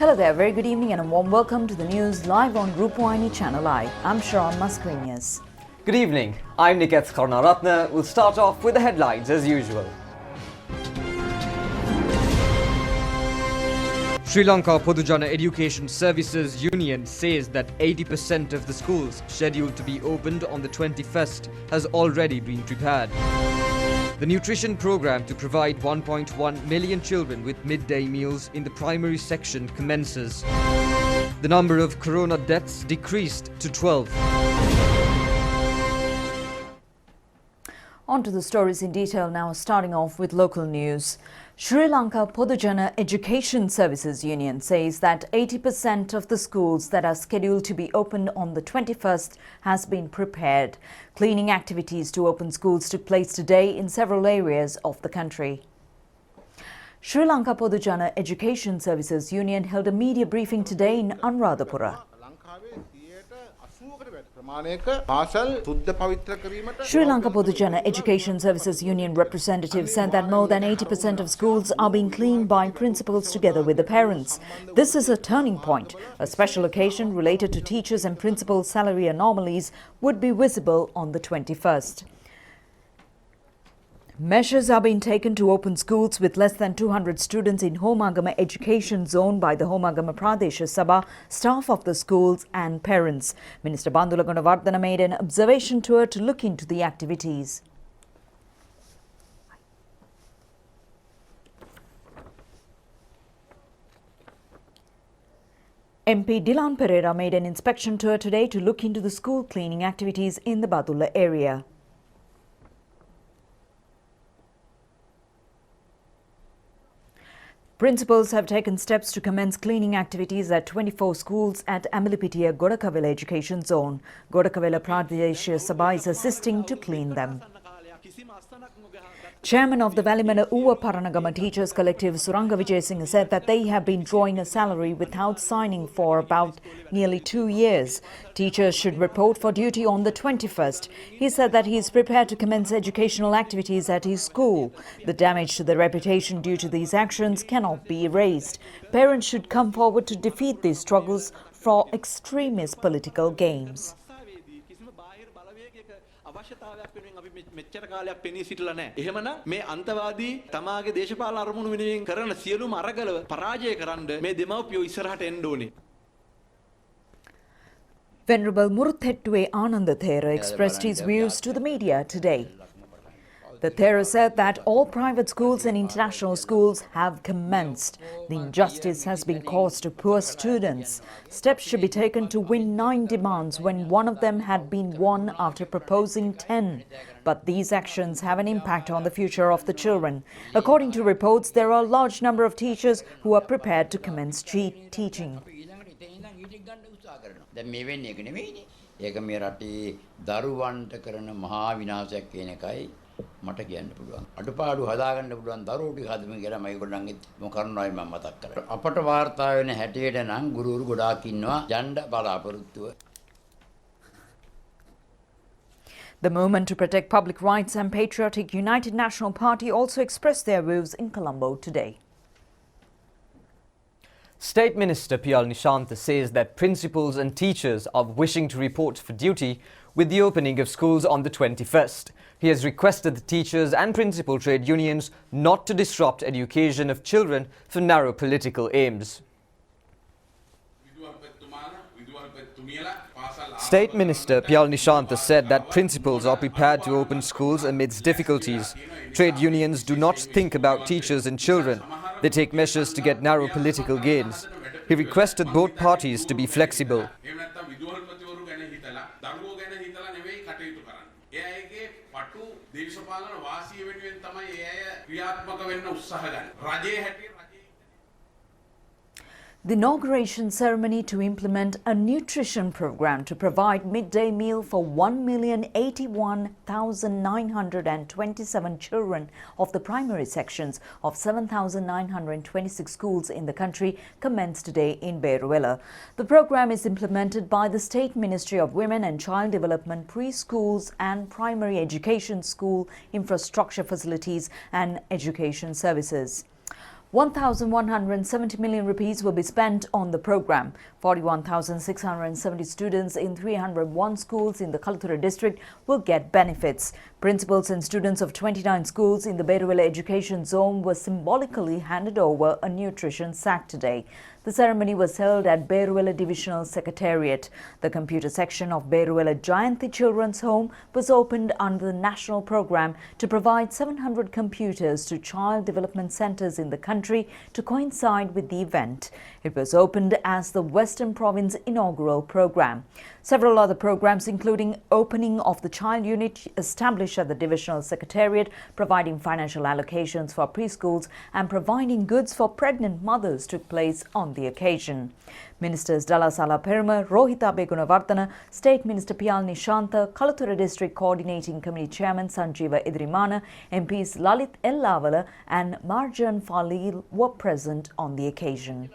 Hello there, very good evening and a warm welcome to the news live on Rupavahini Channel I. I'm Sharon Mascarenhas. Good evening, I'm Niketh Karnaratne. We'll start off with the headlines as usual. Sri Lanka Podujana Education Services Union says that 80% of the schools scheduled to be opened on the 21st has already been prepared. The nutrition program to provide 1.1 million children with midday meals in the primary section commences. The number of corona deaths decreased to 12. On to the stories in detail now, starting off with local news. Sri Lanka Podujana Education Services Union says that 80% of the schools that are scheduled to be opened on the 21st has been prepared. Cleaning activities to open schools took place today in several areas of the country. Sri Lanka Podujana Education Services Union held a media briefing today in Anuradhapura. Sri Lanka Podujana Education Services Union representatives said that more than 80% of schools are being cleaned by principals together with the parents. This is a turning point. A special occasion related to teachers and principals' salary anomalies would be visible on the 21st. Measures are being taken to open schools with less than 200 students in Homagama Education Zone by the Homagama Pradesh Sabha, staff of the schools and parents. Minister Bandula Gunawardana made an observation tour to look into the activities. MP Dilan Pereira made an inspection tour today to look into the school cleaning activities in the Badulla area. Principals have taken steps to commence cleaning activities at 24 schools at Amilipitiya Godakavela Education Zone. Godakavela Pradesh Sabha is assisting to clean them. Chairman of the Valimala Uva Paranagama Teachers Collective Suranga Vijayasinghe said that they have been drawing a salary without signing for about nearly 2 years. Teachers should report for duty on the 21st. He said that he is prepared to commence educational activities at his school. The damage to the reputation due to these actions cannot be erased. Parents should come forward to defeat these struggles for extremist political gains. අවශ්‍යතාවයක් වෙනුවෙන් අපි මෙච්චර කාලයක් පෙනී සිටලා නැහැ. එහෙමනම් මේ අන්තවාදී තමාගේ දේශපාලන අරමුණු වෙනුවෙන් කරන සියලුම අරගල පරාජය කරන්න මේ දෙමව්පියෝ ඉස්සරහට එන්න ඕනේ. Venerable Muruthettuwe Ananda Thera expressed his views to the media today. The Thera said that all private schools and international schools have commenced. The injustice has been caused to poor students. Steps should be taken to win 9 demands when one of them had been won after proposing 10. But these actions have an impact on the future of the children. According to reports, there are a large number of teachers who are prepared to commence teaching. මට කියන්න පුළුවන් අඩපාඩු හදාගන්න පුළුවන් දරුවෝ ටික හදමු කියලා මම ඒගොල්ලන්ගේ මොකරනවායි මම මතක් කරා අපට වාර්තා වෙන හැටියට නම් ගුරුවරු ගොඩාක් ඉන්නවා යන්න බලාපොරොත්තුව. The Movement to Protect Public Rights and Patriotic United National Party also expressed their views in Colombo today. State Minister Piyal Nishanta says that principals and teachers are wishing to report for duty with the opening of schools on the 21st. He has requested the teachers and principal trade unions not to disrupt education of children for narrow political aims. State Minister Piyal Nishanta said that principals are prepared to open schools amidst difficulties. Trade unions do not think about teachers and children. They take measures to get narrow political gains. He requested both parties to be flexible. The inauguration ceremony to implement a nutrition program to provide midday meal for 1,081,927 children of the primary sections of 7,926 schools in the country commenced today in Beruela. The program is implemented by the State Ministry of Women and Child Development, Preschools and Primary Education School Infrastructure Facilities and Education Services. 1,170 million rupees will be spent on the program. 41,670 students in 301 schools in the Kalathura district will get benefits. Principals and students of 29 schools in the Beruwela education zone were symbolically handed over a nutrition sack today. The ceremony was held at Beruwela Divisional Secretariat. The computer section of Beruwela Jayanthi Children's Home was opened under the national program to provide 700 computers to child development centres in the country to coincide with the event. It was opened as the Western Province inaugural program. Several other programs, including opening of the child unit established at the Divisional Secretariat, providing financial allocations for preschools and providing goods for pregnant mothers, took place on the occasion. Ministers Dalasala Peruma, Rohita Begunavarthana, State Minister Piyal Nishantha, Kalathura District Coordinating Committee Chairman Sanjeeva Idrimana, MPs Lalit Ellavala and Marjan Falil were present on the occasion.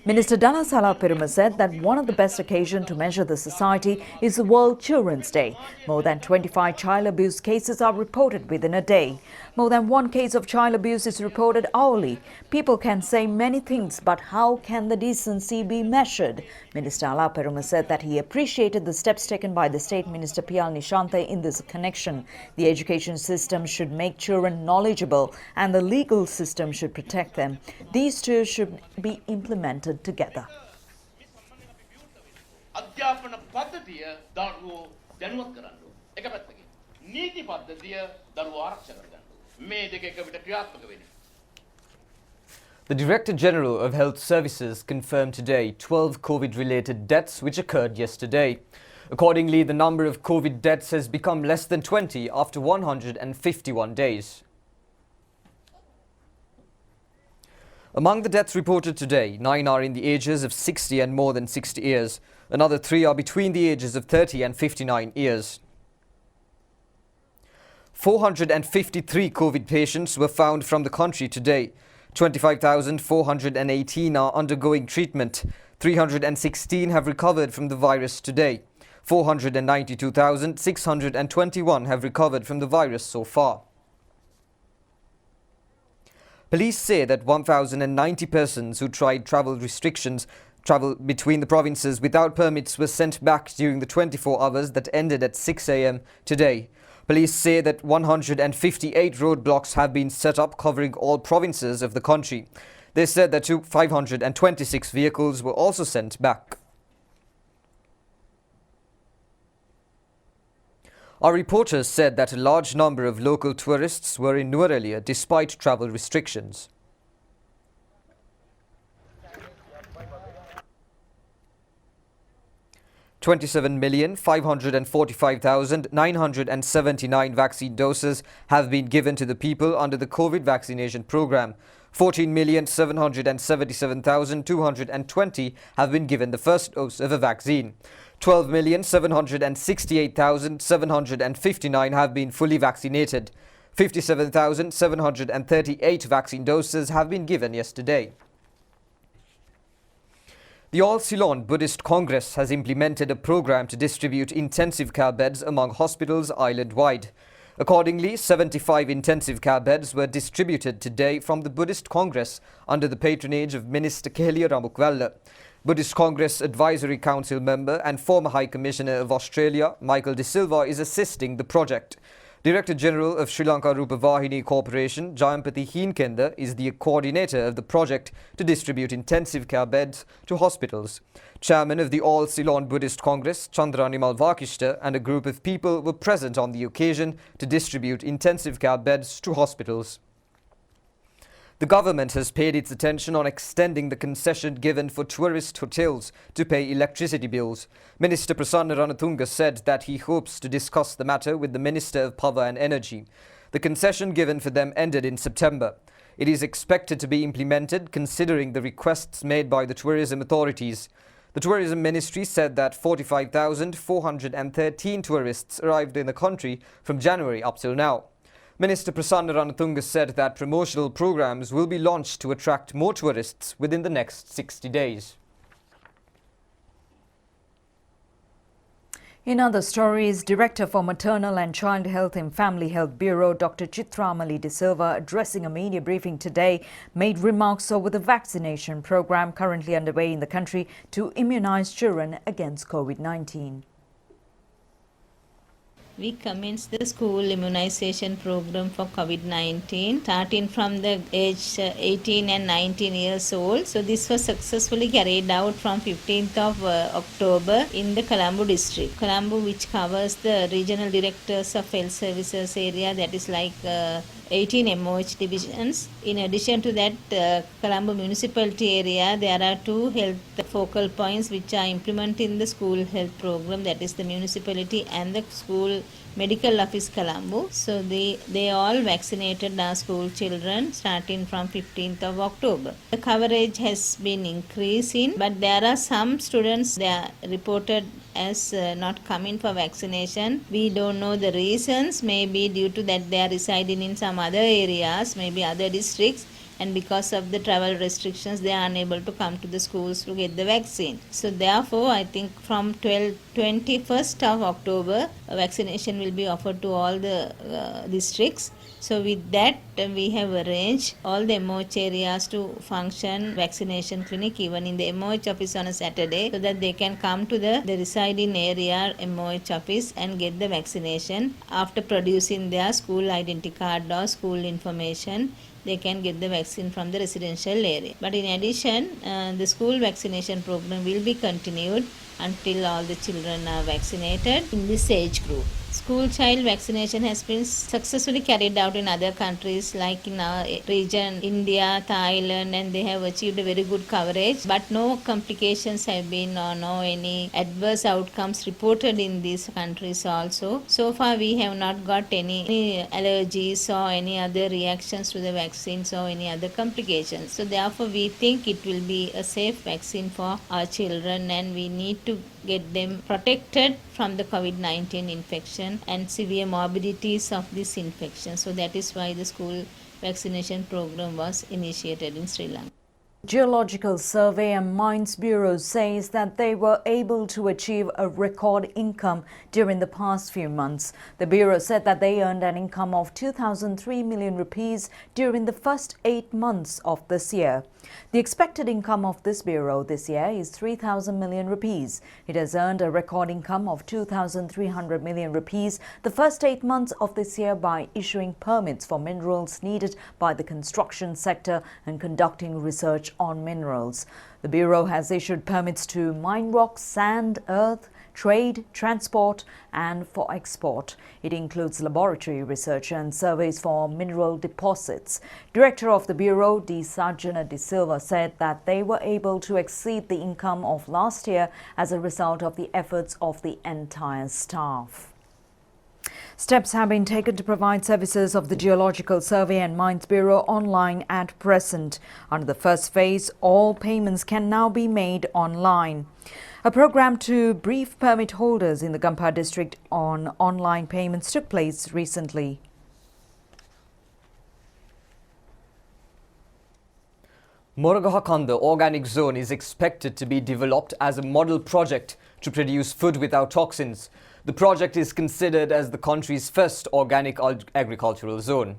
Minister Dalasala Peruma said that one of the best occasions to measure the society is the World Children's Day. More than 25 child abuse cases are reported within a day. More than one case of child abuse is reported hourly. People can say many things, but how can the decency be measured? Minister Ala Peruma said that he appreciated the steps taken by the State Minister Piyal Nishantha in this connection. The education system should make children knowledgeable and the legal system should protect them. These two should be implemented together. අධ්‍යාපන පද්ධතිය දරුවෝ දැනුවත් කරන්න ඕනේ. එක පැත්තකින්. නීති පද්ධතිය දරුවෝ ආරක්ෂා කරගන්න ඕනේ. මේ දෙක එක විට ක්‍රියාත්මක වෙන්නේ. The Director General of Health Services confirmed today 12 COVID-related deaths which occurred yesterday. Accordingly, the number of COVID deaths has become less than 20 after 151 days. Among the deaths reported today, 9 are in the ages of 60 and more than 60 years. Another 3 are between the ages of 30 and 59 years. 453 COVID patients were found from the country today. 25,418 are undergoing treatment. 316 have recovered from the virus today. 492,621 have recovered from the virus so far. Police say that 1,090 persons who tried travel between the provinces without permits were sent back during the 24 hours that ended at 6 a.m. today. Police say that 158 roadblocks have been set up covering all provinces of the country. They said that 526 vehicles were also sent back. Our reporters said that a large number of local tourists were in Nuwara despite travel restrictions. $27,545,979 vaccine doses have been given to the people under the COVID vaccination program. 14,777,220 have been given the first dose of a vaccine. 12,768,759 have been fully vaccinated. 57,738 vaccine doses have been given yesterday. The All Ceylon Buddhist Congress has implemented a program to distribute intensive care beds among hospitals island-wide. Accordingly, 75 intensive care beds were distributed today from the Buddhist Congress under the patronage of Minister Kehliya Ramukwella. Buddhist Congress Advisory Council member and former High Commissioner of Australia, Michael De Silva, is assisting the project. Director General of Sri Lanka Rupavahini Corporation, Jayampati Heenkenda, is the coordinator of the project to distribute intensive care beds to hospitals. Chairman of the All Ceylon Buddhist Congress, Chandranimal Vakishta, and a group of people were present on the occasion to distribute intensive care beds to hospitals. The government has paid its attention on extending the concession given for tourist hotels to pay electricity bills. Minister Prasanna Ranatunga said that he hopes to discuss the matter with the Minister of Power and Energy. The concession given for them ended in September. It is expected to be implemented considering the requests made by the tourism authorities. The Tourism Ministry said that 45,413 tourists arrived in the country from January up till now. Minister Prasanna Ranatunga said that promotional programs will be launched to attract more tourists within the next 60 days. In other stories, Director for Maternal and Child Health and Family Health Bureau, Dr. Chitramali De Silva, addressing a media briefing today, made remarks over the vaccination program currently underway in the country to immunize children against COVID-19. We commenced the school immunization program for COVID-19 starting from the age 18 and 19 years old. So this was successfully carried out from 15th of October in the Colombo district. Colombo, which covers the regional directors of health services area, that is like 18 MOH divisions. In addition to that, Colombo municipality area, there are 2 health focal points which are implemented in the school health program, that is the municipality and the school medical office Colombo. So they all vaccinated our school children starting from 15th of October. The coverage has been increasing, but there are some students they are reported as not coming for vaccination. We don't know the reasons, maybe due to that they are residing in some other areas, maybe other districts, and because of the travel restrictions they are unable to come to the schools to get the vaccine. So therefore I think from 21st of October vaccination will be offered to all the districts. So with that we have arranged all the MOH areas to function vaccination clinic even in the MOH office on a Saturday, so that they can come to the residing area MOH office and get the vaccination. After producing their school identity card or school information, they can get the vaccine from the residential area. But in addition, the school vaccination program will be continued until all the children are vaccinated in this age group. School child vaccination has been successfully carried out in other countries like in our region, India, Thailand, and they have achieved a very good coverage. But no complications have been or no any adverse outcomes reported in these countries also. So far we have not got any allergies or any other reactions to the vaccines or any other complications. So therefore we think it will be a safe vaccine for our children, and we need to get them protected from the COVID-19 infection and severe morbidities of this infection. So that is why the school vaccination program was initiated in Sri Lanka. Geological Survey and Mines Bureau says that they were able to achieve a record income during the past few months. The Bureau said that they earned an income of 2,003 million rupees during the first 8 months of this year. The expected income of this Bureau this year is 3,000 million rupees. It has earned a record income of 2,300 million rupees the first 8 months of this year by issuing permits for minerals needed by the construction sector and conducting research on minerals. The Bureau has issued permits to mine rock, sand, earth, trade, transport and for export. It includes laboratory research and surveys for mineral deposits. Director of the Bureau, D. Sajjana De Silva, said that they were able to exceed the income of last year as a result of the efforts of the entire staff. Steps have been taken to provide services of the Geological Survey and Mines Bureau online at present. Under the first phase, all payments can now be made online. A program to brief permit holders in the Gampha district on online payments took place recently. Moragahakanda Organic Zone is expected to be developed as a model project to produce food without toxins. The project is considered as the country's first organic agricultural zone.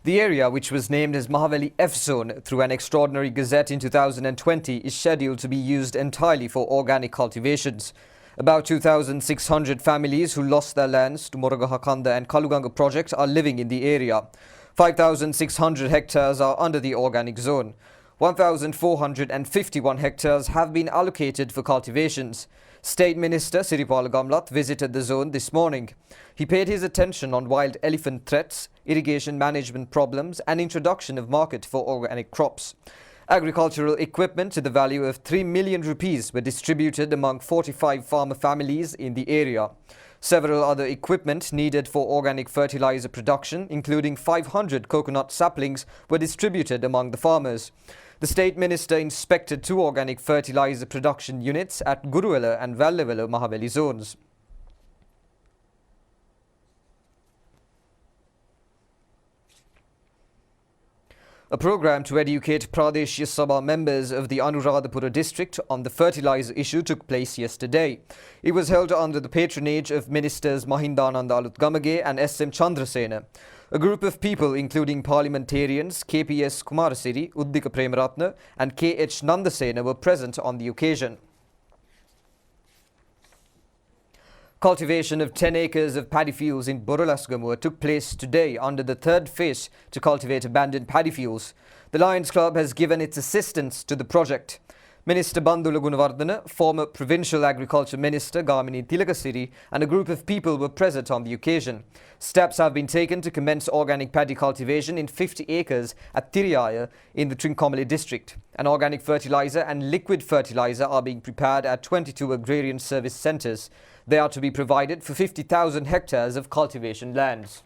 The area, which was named as Mahaveli F Zone through an extraordinary gazette in 2020, is scheduled to be used entirely for organic cultivations. About 2,600 families who lost their lands to Moragahakanda and Kaluganga projects are living in the area. 5,600 hectares are under the organic zone. 1,451 hectares have been allocated for cultivations. State Minister Siripala Gamlath visited the zone this morning. He paid his attention on wild elephant threats, irrigation management problems and introduction of market for organic crops. Agricultural equipment to the value of 3 million rupees were distributed among 45 farmer families in the area. Several other equipment needed for organic fertilizer production, including 500 coconut saplings, were distributed among the farmers. The State Minister inspected 2 organic fertilizer production units at Guruwela and Vallewela Mahaveli zones. A program to educate Pradesh Sabha members of the Anuradhapura district on the fertilizer issue took place yesterday. It was held under the patronage of Ministers Mahindananda Alutgamage and S.M. Chandrasena. A group of people including parliamentarians KPS Kumarasiri, Uddika Premaratna and K.H. Nandasena were present on the occasion. Cultivation of 10 acres of paddy fields in Boralasgamur took place today under the third phase to cultivate abandoned paddy fields. The Lions Club has given its assistance to the project. Minister Bandula Gunawardena, former Provincial Agriculture Minister Gamini Tilakasiri and a group of people were present on the occasion. Steps have been taken to commence organic paddy cultivation in 50 acres at Tiriyaya in the Trincomalee district. An organic fertilizer and liquid fertilizer are being prepared at 22 agrarian service centres. They are to be provided for 50,000 hectares of cultivation lands.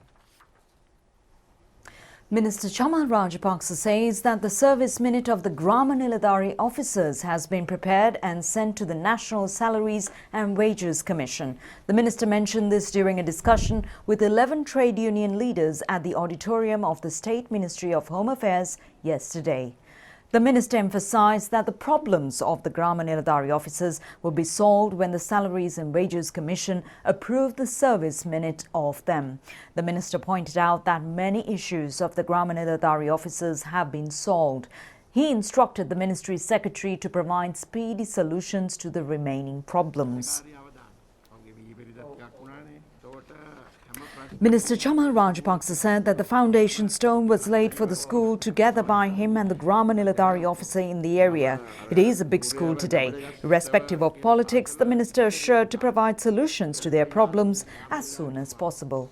Minister Chamal Rajapaksa says that the service minute of the Grama Niladhari officers has been prepared and sent to the National Salaries and Wages Commission. The minister mentioned this during a discussion with 11 trade union leaders at the auditorium of the State Ministry of Home Affairs yesterday. The minister emphasized that the problems of the Grama Niladhari officers will be solved when the Salaries and Wages Commission approved the service minute of them. The minister pointed out that many issues of the Grama Niladhari officers have been solved. He instructed the ministry's secretary to provide speedy solutions to the remaining problems. Minister Chamal Rajapaksa said that the foundation stone was laid for the school together by him and the Grama Niladhari officer in the area. It is a big school today. Irrespective of politics, the minister assured to provide solutions to their problems as soon as possible.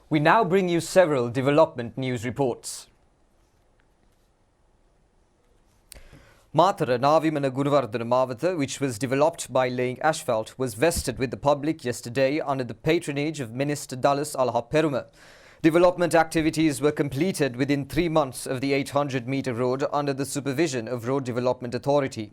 We now bring you several development news reports. Matara Navimana Gunawardena Mawatha, which was developed by laying asphalt, was vested with the public yesterday under the patronage of Minister Dallas Alha Peruma. Development activities were completed within 3 months of the 800-metre road under the supervision of Road Development Authority.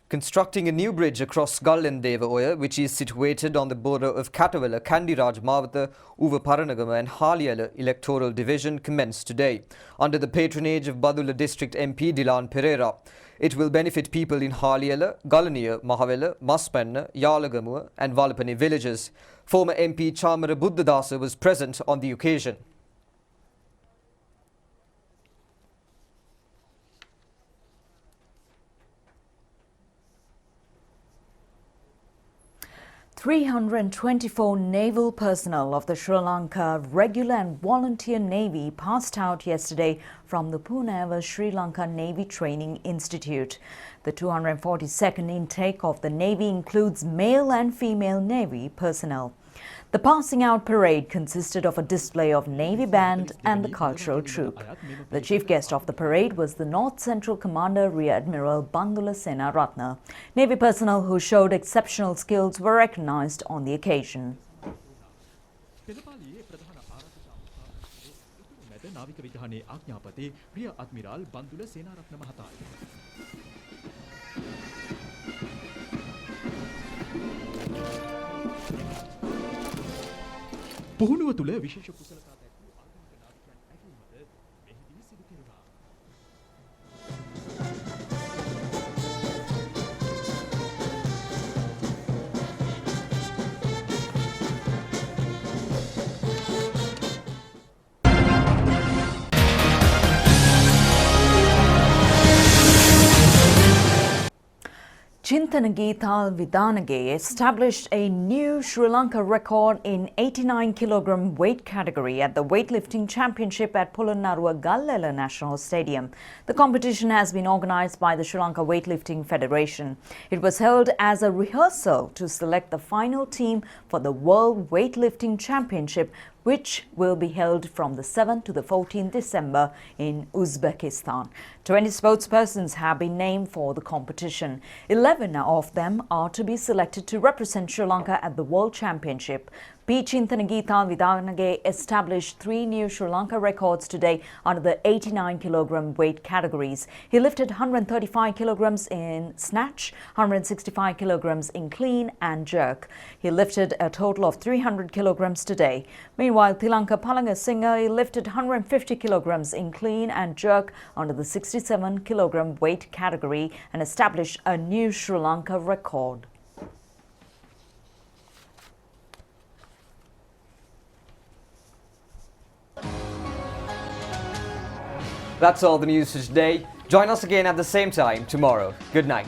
Constructing a new bridge across Gallendeva Oya, which is situated on the border of Katawala, Kandiraj Mawatha, Uva Paranagama and Haliyala electoral division commenced today under the patronage of Badula District MP Dilan Pereira. It will benefit people in Haliyala, Galaniya, Mahavela, Maspanna, Yalagamua and Valapani villages. Former MP Chamara Buddhadasa was present on the occasion. "324 naval personnel of the Sri Lanka regular and volunteer Navy passed out yesterday from the Pune Sri Lanka Navy Training Institute. The 242nd intake of the Navy includes male and female Navy personnel. The passing out parade consisted of a display of Navy band and the cultural troupe. The chief guest of the parade was the North Central Commander Rear Admiral Bandula Senaratne. Navy personnel who showed exceptional skills were recognized on the occasion. පුහුණුව තුළ විශේෂ කුසලතා දැක්වූ ආගමික නාවිකයන් ඇගීමද මෙහිදී සිදු කෙරුවා. Chintanageethal Vidanage established a new Sri Lanka record in 89 kg weight category at the weightlifting championship at Polonnaruwa Gallela National Stadium. The competition has been organised by the Sri Lanka Weightlifting Federation. It was held as a rehearsal to select the final team for the World Weightlifting Championship, which will be held from the 7th to the 14th December in Uzbekistan. 20 sportspersons have been named for the competition. 11 of them are to be selected to represent Sri Lanka at the World Championship. P. Chintanagita Vidanage established 3 new Sri Lanka records today under the 89 kilogram weight categories. He lifted 135 kilograms in snatch, 165 kilograms in clean and jerk. He lifted a total of 300 kilograms today. Meanwhile, Tilanka Palangasinghe lifted 150 kilograms in clean and jerk under the 67 kilogram weight category and established a new Sri Lanka record. That's all the news for today. Join us again at the same time tomorrow. Good night.